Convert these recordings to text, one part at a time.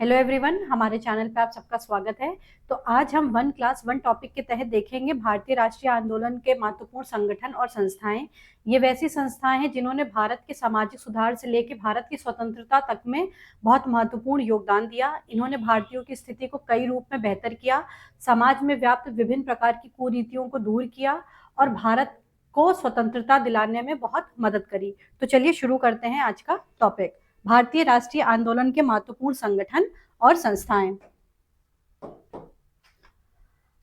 Hello everyone, हमारे channel पे आप सबका स्वागत है। तो आज हम वन क्लास वन टॉपिक के तहत देखेंगे भारतीय राष्ट्रीय आंदोलन के महत्वपूर्ण संगठन और संस्थाएं। ये वैसी संस्थाएं हैं जिन्होंने भारत के सामाजिक सुधार से लेकर भारत की स्वतंत्रता तक में बहुत महत्वपूर्ण योगदान दिया। इन्होंने भारतीयों की स्थिति को कई रूप में बेहतर किया, समाज में व्याप्त विभिन्न प्रकार की कुरीतियों को दूर किया और भारत को स्वतंत्रता दिलाने में बहुत मदद करी। तो चलिए शुरू करते हैं आज का टॉपिक, भारतीय राष्ट्रीय आंदोलन के महत्वपूर्ण संगठन और संस्थाएं।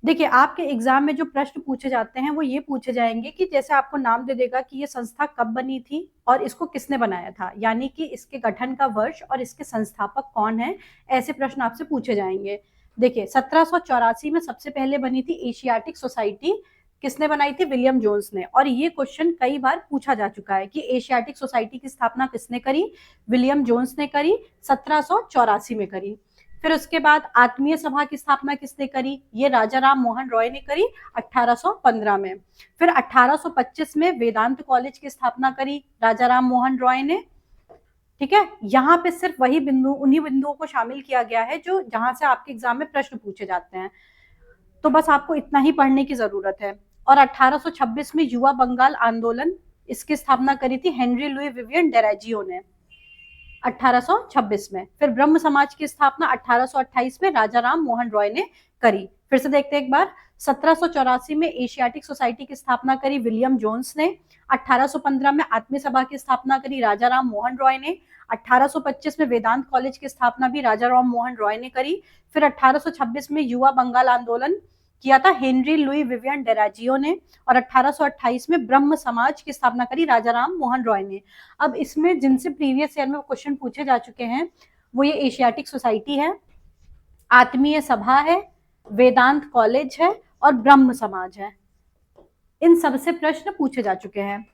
देखिए, आपके एग्जाम में जो प्रश्न पूछे जाते हैं वो ये पूछे जाएंगे कि जैसे आपको नाम दे देगा कि ये संस्था कब बनी थी और इसको किसने बनाया था, यानी कि इसके गठन का वर्ष और इसके संस्थापक कौन है। ऐसे प्रश्न आपसे पूछे जाएंगे। देखिए, 1784 में सबसे पहले बनी थी एशियाटिक सोसाइटी। किसने बनाई थी? विलियम जोन्स ने। और ये क्वेश्चन कई बार पूछा जा चुका है कि एशियाटिक सोसाइटी की स्थापना किसने करी? विलियम जोन्स ने करी, 1784 में करी। फिर उसके बाद आत्मीय सभा की स्थापना किसने करी? ये राजा राम मोहन रॉय ने करी, 1815 में। फिर 1825 में वेदांत कॉलेज की स्थापना करी राजा राम मोहन रॉय ने। ठीक है, यहाँ पे सिर्फ वही बिंदु, उन्हीं बिंदुओं को शामिल किया गया है जो जहां से आपके एग्जाम में प्रश्न पूछे जाते हैं। तो बस आपको इतना ही पढ़ने की जरूरत है। और 1826 में युवा बंगाल आंदोलन, इसकी स्थापना करी थी हेनरी लुई विवियन डेरोजियो ने, 1826 में। फिर ब्रह्म समाज की स्थापना 1828 में राजा राम मोहन रॉय ने करी। फिर से देखते हैं एक बार। 1784 में एशियाटिक सोसाइटी की स्थापना करी विलियम जोन्स ने। 1815 में आत्मीय सभा की स्थापना करी राजा राम मोहन रॉय ने। 1825 में वेदांत कॉलेज की स्थापना भी राजा राम मोहन रॉय ने करी। फिर 1826 में युवा बंगाल आंदोलन किया था हेनरी लुई विवियन डेरोजियो ने। और 1828 में ब्रह्म समाज की स्थापना करी राजा राम मोहन रॉय ने। अब इसमें जिनसे प्रीवियस ईयर में क्वेश्चन पूछे जा चुके हैं वो ये एशियाटिक सोसाइटी है, आत्मीय सभा है, वेदांत कॉलेज है और ब्रह्म समाज है। इन सबसे प्रश्न पूछे जा चुके हैं।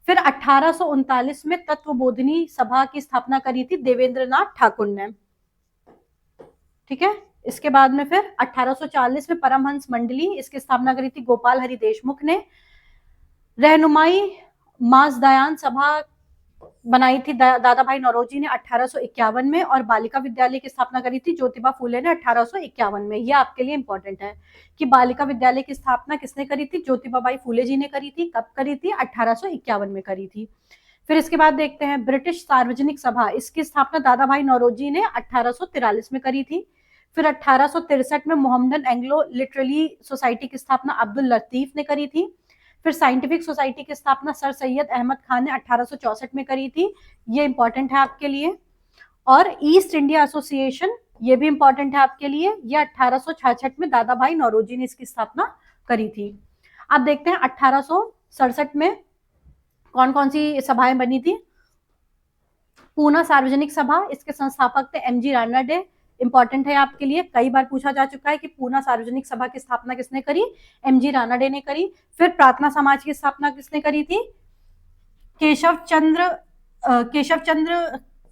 फिर 1839 में तत्वबोधिनी सभा की स्थापना करी थी देवेंद्रनाथ ठाकुर ने। ठीक है, इसके बाद में फिर 1840 में परमहंस मंडली, इसकी स्थापना करी थी गोपाल हरि देशमुख ने। रहनुमाई मासदायान सभा बनाई थी दादा भाई नौरोजी ने 1851 में। और बालिका विद्यालय की स्थापना करी थी ज्योतिबा फूले ने 1851 में। यह आपके लिए इंपॉर्टेंट है कि बालिका विद्यालय की स्थापना किसने करी थी? ज्योतिबा बाई फूले जी ने करी थी। कब करी थी? 1851 में करी थी। फिर इसके बाद देखते हैं ब्रिटिश सार्वजनिक सभा, इसकी स्थापना दादा भाई नौरोजी ने 1843 में करी थी। फिर 1863 में मोहम्मदन एंग्लो लिटरेरी सोसाइटी की स्थापना अब्दुल लतीफ ने करी थी। फिर साइंटिफिक सोसाइटी की स्थापना सर सैयद अहमद खान ने 1864 में करी थी। ये इंपॉर्टेंट है आपके लिए। और ईस्ट इंडिया एसोसिएशन, ये भी इंपॉर्टेंट है आपके लिए। ये 1866 में दादा भाई नौरोजी ने इसकी स्थापना करी थी। अब देखते हैं 1867 में कौन कौन सी सभाएं बनी थी। पूना सार्वजनिक सभा, इसके संस्थापक थे एमजी रानडे। इंपॉर्टेंट है आपके लिए, कई बार पूछा जा चुका है कि पूना सार्वजनिक सभा की स्थापना किसने करी? एमजी रानडे ने करी। फिर प्रार्थना समाज की स्थापना किसने करी थी? केशव चंद्र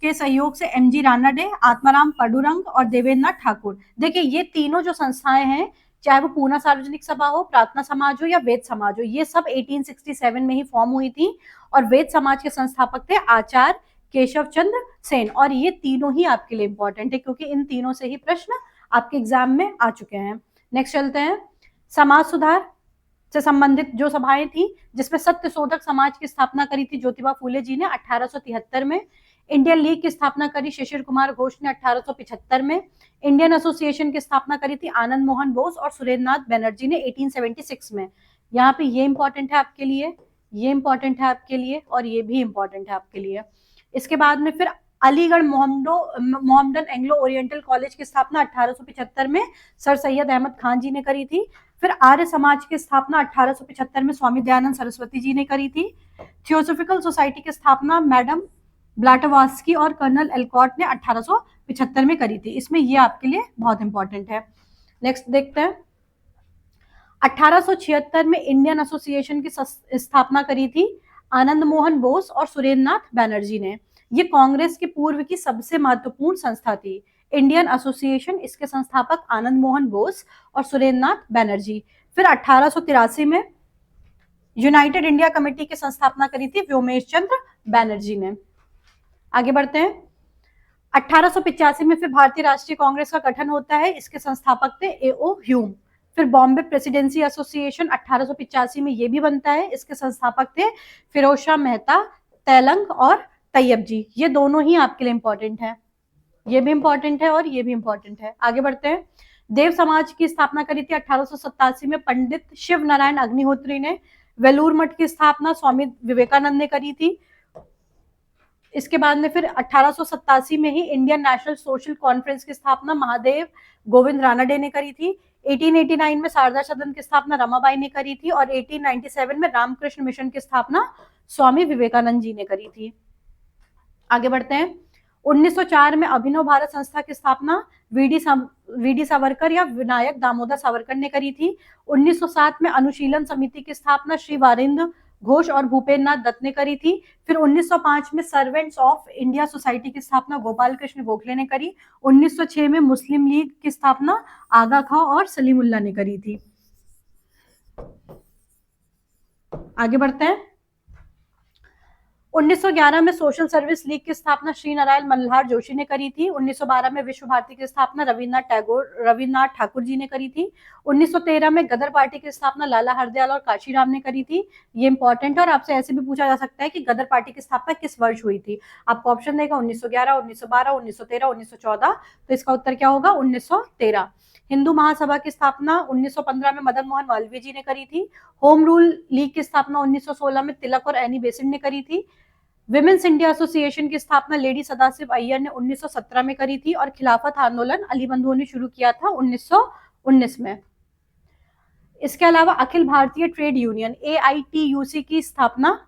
के सहयोग से एमजी रानडे, आत्माराम पडुरंग और देवेंद्रनाथ ठाकुर। देखिए, ये तीनों जो संस्थाएं हैं, चाहे वो पूना सार्वजनिक सभा हो, प्रार्थना समाज हो या वेद समाज हो, ये सब 1867 में ही फॉर्म हुई थी। और वेद समाज के संस्थापक थे आचार्य केशव चंद्र सेन। और ये तीनों ही आपके लिए इंपॉर्टेंट है क्योंकि इन तीनों से ही प्रश्न आपके एग्जाम में आ चुके हैं। नेक्स्ट चलते हैं। समाज सुधार से संबंधित जो सभाएं थी, जिसमें सत्य शोधक समाज की स्थापना करी थी ज्योतिबा फूले जी ने 1873 में। इंडियन लीग की स्थापना करी शिशिर कुमार घोष ने 1875 में। इंडियन एसोसिएशन की स्थापना करी थी आनंद मोहन बोस और सुरेंद्रनाथ बैनर्जी ने 1876 में। यहाँ पे ये इंपॉर्टेंट है आपके लिए, ये इंपॉर्टेंट है आपके लिए और ये भी इंपॉर्टेंट है आपके लिए। इसके बाद में फिर Aligarh Mohammedan Anglo oriental college की स्थापना 1875 में सर सैयद अहमद खान जी ने करी थी। फिर आर्य समाज की स्थापना 1875 में स्वामी दयानंद सरस्वती जी ने करी थी। थियोसोफिकल सोसाइटी की स्थापना मैडम ब्लाटवास्की और कर्नल एलकॉट ने 1875 में करी थी। इसमें ये आपके लिए बहुत इंपॉर्टेंट है। नेक्स्ट देखते हैं। 1876 में इंडियन एसोसिएशन की स्थापना करी थी आनंद मोहन बोस और सुरेंद्रनाथ बैनर्जी ने। ये कांग्रेस के पूर्व की सबसे महत्वपूर्ण संस्था थी, इंडियन एसोसिएशन। इसके संस्थापक आनंद मोहन बोस और सुरेंद्रनाथ बैनर्जी। फिर 1883 में यूनाइटेड इंडिया कमेटी की संस्थापना करी थी व्योमेश चंद्र बैनर्जी ने। आगे बढ़ते हैं। 1885 में फिर भारतीय राष्ट्रीय कांग्रेस का गठन होता है, इसके संस्थापक थे एओ ह्यूम। फिर बॉम्बे प्रेसिडेंसी एसोसिएशन 1885 में ये भी बनता है, इसके संस्थापक थे फिरोज शाह मेहता, तेलंग और तैयब जी। ये दोनों ही आपके लिए इंपॉर्टेंट है, ये भी इंपॉर्टेंट है और ये भी इंपॉर्टेंट है। आगे बढ़ते हैं। देव समाज की स्थापना करी थी 1887 में पंडित शिव नारायण अग्निहोत्री ने। वेलूर मठ की स्थापना स्वामी विवेकानंद ने करी थी। इसके बाद में फिर 1887 में ही इंडियन नेशनल सोशल कॉन्फ्रेंस की स्थापना महादेव गोविंद रानडे ने करी थी। 1889 में शारदा सदन की स्थापना रमाबाई ने करी थी और 1897 में रामकृष्ण मिशन की स्थापना स्वामी विवेकानंद जी ने करी थी। आगे बढ़ते हैं। 1904 में अभिनव भारत संस्था की स्थापना वीडी सावरकर या विनायक दामोदर सावरकर ने करी थी। 1907 में अनुशीलन समिति की स्थापना श्री वारिंद्र घोष और भूपेन्द्र नाथ दत्त ने करी थी। फिर 1905 में सर्वेंट्स ऑफ इंडिया सोसाइटी की स्थापना गोपाल कृष्ण गोखले ने करी। 1906 में मुस्लिम लीग की स्थापना आगा खां और सलीमुल्लाह ने करी थी। आगे बढ़ते हैं। 1911 में सोशल सर्विस लीग की स्थापना श्री नारायण मल्हार जोशी ने करी थी। 1912 में विश्व भारती की स्थापना रविन्द्रनाथ ठाकुर जी ने करी थी। 1913 में गदर पार्टी की स्थापना लाला हरदयाल और काशीराम ने करी थी। ये इंपॉर्टेंट है और आपसे ऐसे भी पूछा जा सकता है कि गदर पार्टी की स्थापना किस वर्ष हुई थी। आपको ऑप्शन देगा 1911, 1912, 1913, 1914। तो इसका उत्तर क्या होगा? 1913। हिंदू महासभा की स्थापना 1915 में मदन मोहन मालवीय जी ने करी थी। होम रूल लीग की स्थापना 1916 में तिलक और एनी बेसेंट ने करी थी। विमेन्स इंडिया एसोसिएशन की स्थापना लेडी सदाशिव अय्यर ने 1917 में करी थी और खिलाफत आंदोलन अली बंधुओं ने शुरू किया था 1919 में। इसके अलावा Akhil Bharatiya trade union AITUC की स्थापना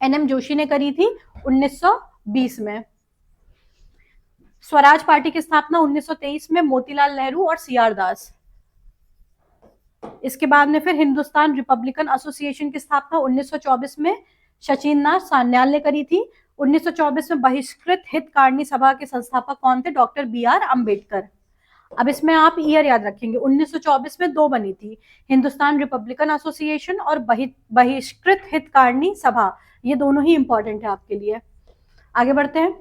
NM जोशी ने करी थी 1920 में। स्वराज पार्टी की स्थापना 1923 में मोतीलाल नेहरू और CR दास। इसके बाद में फिर हिंदुस्तान रिपब्लिकन एसोसिएशन की स्थापना 1924 में शचीन्द्रनाथ सान्याल ने करी थी। 1924 में बहिष्कृत हितकारिणी सभा के संस्थापक कौन थे? Doctor BR Ambedkar. अब इसमें आप ईयर याद रखेंगे। 1924 में दो बनी थी, हिंदुस्तान रिपब्लिकन एसोसिएशन और बहिष्कृत हितकारिणी सभा। ये दोनों ही इंपॉर्टेंट है आपके लिए। आगे बढ़ते हैं।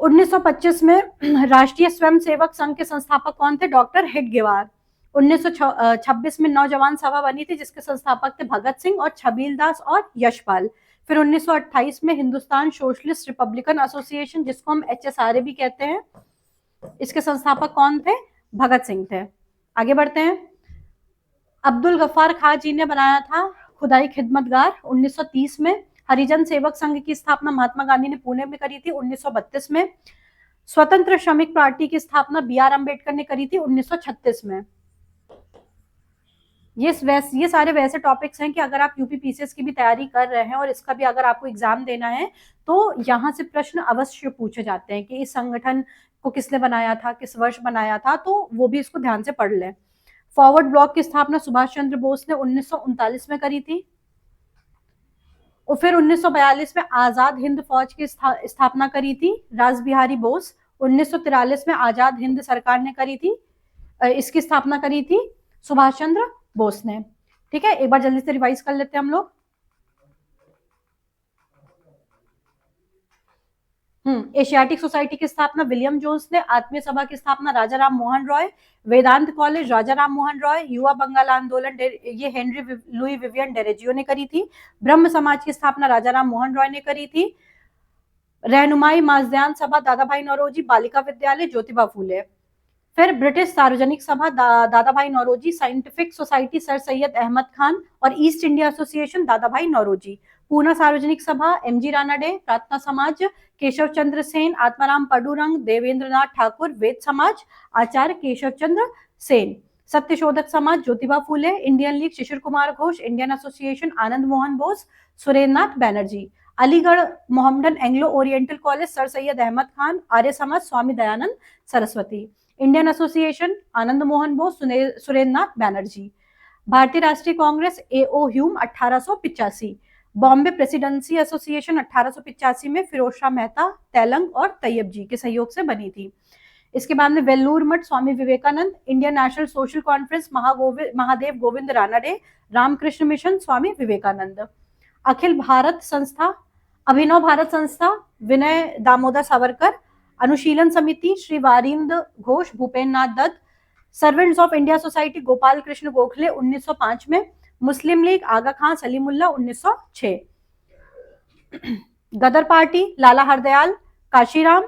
1925 में राष्ट्रीय स्वयंसेवक संघ के संस्थापक कौन थे? डॉक्टर हेडगेवार। 1926 में नौजवान सभा बनी थी जिसके संस्थापक थे भगत सिंह और छबील दास और यशपाल। फिर 1928 में हिंदुस्तान सोशलिस्ट रिपब्लिकन एसोसिएशन, जिसको हम HSRA भी कहते हैं, इसके संस्थापक कौन थे? भगत सिंह थे। आगे बढ़ते हैं। अब्दुल गफ्फार खां जी ने बनाया था खुदाई खिदमतगार 1930 में। हरिजन सेवक संघ की स्थापना महात्मा गांधी ने पुणे में करी थी 1932 में। स्वतंत्र श्रमिक पार्टी की स्थापना BR अम्बेडकर ने करी थी 1936 में। ये सारे वैसे टॉपिक्स हैं कि अगर आप UPPCS की भी तैयारी कर रहे हैं और इसका भी अगर आपको एग्जाम देना है तो यहाँ से प्रश्न अवश्य पूछे जाते हैं कि इस संगठन को किसने बनाया था, किस वर्ष बनाया था, तो वो भी इसको ध्यान से पढ़ लें। फॉरवर्ड ब्लॉक की स्थापना सुभाष चंद्र बोस ने 1939 में करी थी और फिर 1942 में आजाद हिंद फौज की स्थापना करी थी राज बिहारी बोस। 1943 में आजाद हिंद सरकार ने करी थी, इसकी स्थापना करी थी सुभाष चंद्र बोस ने। ठीक है, एक बार जल्दी से रिवाइज कर लेते हैं हम लोग। एशियाटिक सोसाइटी की स्थापना विलियम जोन्स ने। आत्मीय सभा की स्थापना राजा राम मोहन रॉय। वेदांत कॉलेज राजा राम मोहन रॉय। युवा बंगाल आंदोलन ये हेनरी लुई विवियन डेरेजियो ने करी थी। ब्रह्म समाज की स्थापना राजा राम मोहन रॉय ने करी थी। रहनुमाई माजद्यान सभा दादा भाई नौरोजी। बालिका विद्यालय ज्योतिबा फूले। फिर ब्रिटिश सार्वजनिक Sabha Dadabhai Naoroji. Scientific society sir Syed Ahmad Khan और ईस्ट इंडिया एसोसिएशन दादा भाई नौरोजी। पूना सार्वजनिक सभा MG रानाडे। प्रार्थना समाज केशव चंद्र सेन। आत्माराम पडुरंग। देवेंद्रनाथ ठाकुर। वेद समाज आचार्य केशव चंद्र Sen. Satyashodhak Samaj Jyotiba Phule. Indian league Shishir Kumar Ghosh. Indian association Anand Mohan Bose. Surendranath Banerjee. Aligarh Mohammedan Anglo oriental college sir Syed Ahmad Khan. Arya Samaj Swami Dayanand Saraswati. Indian association Anand Mohan Bose. Surendranath Banerjee. Bharatiya Rashtriya Congress AO Hume 1885। Bombay presidency association 1885 में फिरोज शाह मेहता, तेलंग और तैयब जी के सहयोग से बनी थी। इसके बाद में Belur Math Swami Vivekananda. Indian national social conference Mahadev Govind Ranade. Ramakrishna mission Swami Vivekananda. Akhil Bharat Sanstha, Abhinav Bharat Sanstha Vinay Damodar Savarkar. Anushilan Samiti Shri Barindra Ghosh, Bhupendra Nath Dutt. Servants of India society Gopal Krishna Gokhale 1905 में। Muslim league Aga Khan Salimullah 1906। Ghadar party Lala Hardayal Kashiram.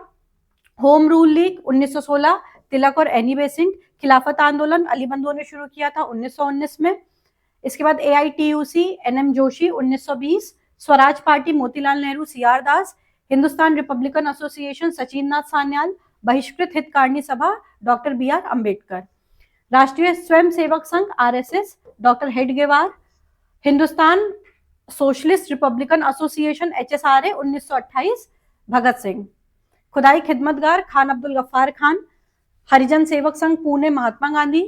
Home rule league 1916 Tilak और एनी बेसेंट। खिलाफत आंदोलन अली बंधुओं ने शुरू किया था 1919 में। इसके बाद AITUC NM Joshi 1920। Swaraj party Motilal Nehru CR दास। हिंदुस्तान रिपब्लिकन एसोसिएशन सचिन नाथ सान्याल। बहिष्कृत हितकारिणी सभा डॉक्टर BR अम्बेडकर। राष्ट्रीय स्वयं Sevak Sangh RSS doctor Hedgewar. Hindustan socialist Republican association HSRA 1928 Bhagat Singh. खुदाई खिदमतगार खान अब्दुल गफ्फार खान। हरिजन सेवक संघ पुणे महात्मा Gandhi.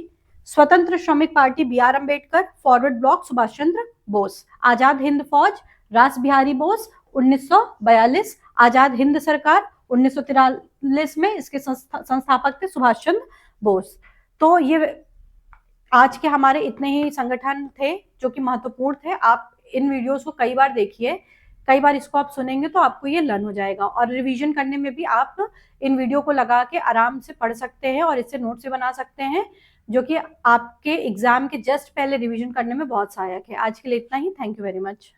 Swatantra Shramik party BR Ambedkar. Forward bloc Subhash Chandra Bose. Azad Hind Fauj Ras Bihari Bose 1942। Azad Hind सरकार 1943 में, इसके संस्थापक थे सुभाष चंद्र बोस। तो ये आज के हमारे इतने ही संगठन थे जो कि महत्वपूर्ण थे। आप इन वीडियोस को कई बार देखिए, कई बार इसको आप सुनेंगे तो आपको ये लर्न हो जाएगा। और रिवीजन करने में भी आप इन वीडियो को लगा के आराम से पढ़ सकते हैं और इससे नोट्स भी बना सकते हैं, जो कि आपके एग्जाम के जस्ट पहले रिवीजन करने में बहुत सहायक है। आज के लिए इतना ही। Thank you very much.